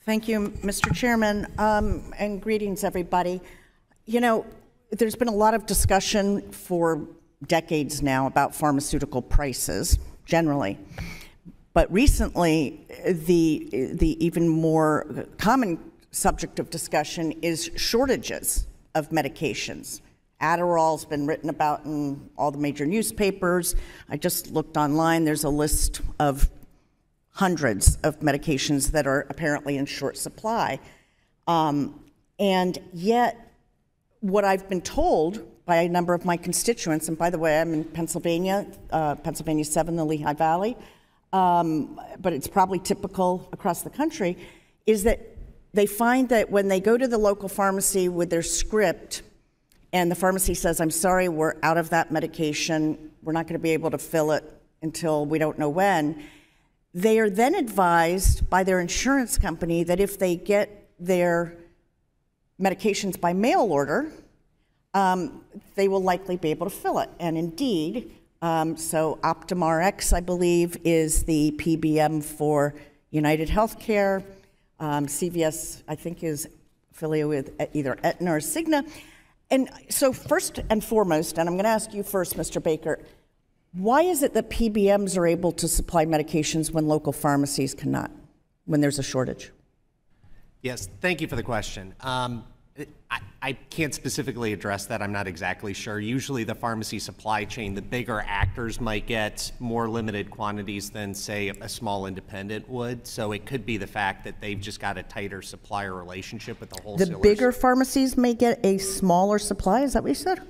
Thank you, Mr. Chairman, and greetings, everybody. You know, there's been a lot of discussion for decades now about pharmaceutical prices, generally. But recently, the even more common subject of discussion is shortages of medications. Adderall's been written about in all the major newspapers. I just looked online. There's a list of hundreds of medications that are apparently in short supply. And yet, what I've been told by a number of my constituents, and by the way, I'm in Pennsylvania, Pennsylvania 7, the Lehigh Valley, but it's probably typical across the country, is that they find that when they go to the local pharmacy with their script, and the pharmacy says, I'm sorry, we're out of that medication, we're not going to be able to fill it until we don't know when, they are then advised by their insurance company that if they get their medications by mail order, they will likely be able to fill it. And indeed, so OptumRx, I believe, is the PBM for United Healthcare. CVS, I think, is affiliated with either Aetna or Cigna. And so first and foremost, and I'm going to ask you first, Mr. Baker, why is it that PBMs are able to supply medications when local pharmacies cannot, when there's a shortage? Yes, thank you for the question. I can't specifically address that. I'm not exactly sure. Usually the pharmacy supply chain, the bigger actors might get more limited quantities than, say, a small independent would. So it could be the fact that they've just got a tighter supplier relationship with the wholesalers. The bigger pharmacies may get a smaller supply? Is that what you said?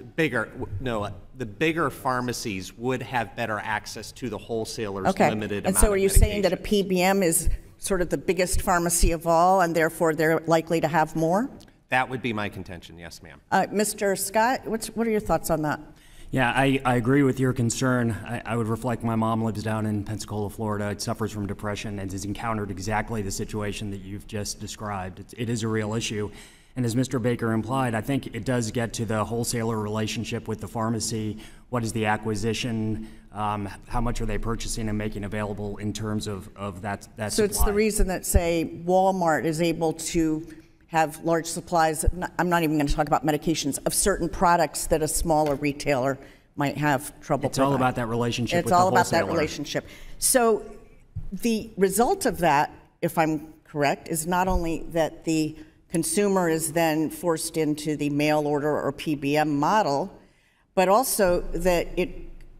No, the bigger pharmacies would have better access to the wholesalers' okay. limited amount and so are you of saying that a PBM is sort of the biggest pharmacy of all, and therefore they're likely to have more? That would be my contention, yes, ma'am. Mr. Scott, what are your thoughts on that? Yeah, I agree with your concern. I would reflect my mom lives down in Pensacola, Florida. It suffers from depression and has encountered exactly the situation that you've just described. It is a real issue. And as Mr. Baker implied, I think it does get to the wholesaler relationship with the pharmacy. What is the acquisition? How much are they purchasing and making available in terms of that So supply? it's the reason that, say, Walmart is able to have large supplies, I'm not even going to talk about medications, of certain products that a smaller retailer might have trouble It's all about that relationship with the wholesaler. It's all about that relationship. So the result of that, if I'm correct, is not only that the consumer is then forced into the mail order or PBM model, but also that it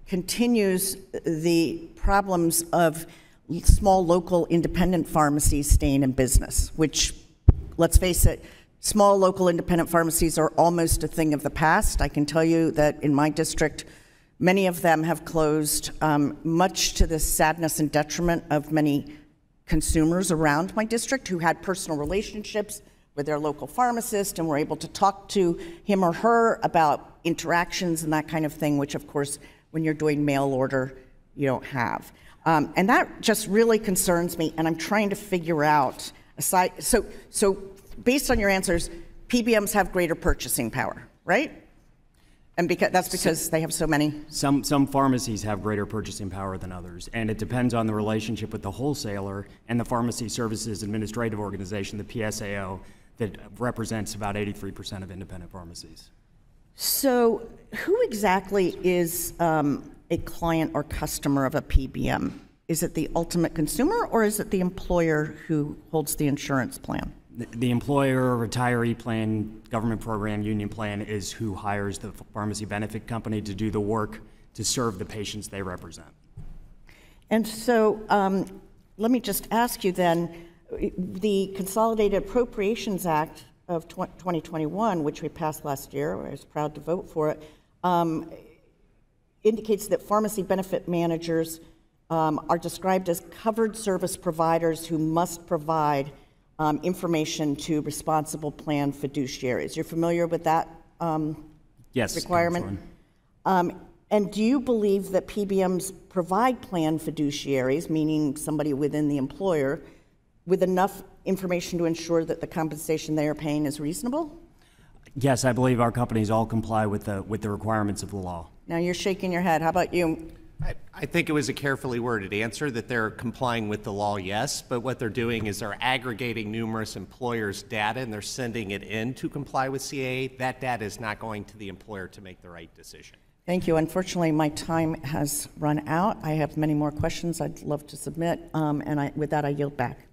continues the problems of small local independent pharmacies staying in business, which, let's face it, small local independent pharmacies are almost a thing of the past. I can tell you that in my district, many of them have closed, much to the sadness and detriment of many consumers around my district who had personal relationships with their local pharmacist and were able to talk to him or her about interactions and that kind of thing, which of course, when you're doing mail order, you don't have. And that just really concerns me, and I'm trying to figure out, so based on your answers, PBMs have greater purchasing power, right? And that's because they have so many. Some pharmacies have greater purchasing power than others, and it depends on the relationship with the wholesaler and the Pharmacy Services Administrative Organization, the PSAO, that represents about 83% of independent pharmacies. So who exactly is a client or customer of a PBM? Is it the ultimate consumer, or is it the employer who holds the insurance plan? The employer, retiree plan, government program, union plan is who hires the pharmacy benefit company to do the work to serve the patients they represent. And so let me just ask you then, the Consolidated Appropriations Act of 2021, which we passed last year, I was proud to vote for it, indicates that pharmacy benefit managers are described as covered service providers who must provide information to responsible plan fiduciaries. You're familiar with that yes, requirement? And do you believe that PBMs provide plan fiduciaries, meaning somebody within the employer, with enough information to ensure that the compensation they are paying is reasonable? Yes, I believe our companies all comply with the requirements of the law. Now you're shaking your head. How about you? I think it was a carefully worded answer that they're complying with the law, yes, but what they're doing is they're aggregating numerous employers' data and they're sending it in to comply with CAA. That data is not going to the employer to make the right decision. Thank you. Unfortunately, my time has run out. I have many more questions I'd love to submit, and with that, I yield back.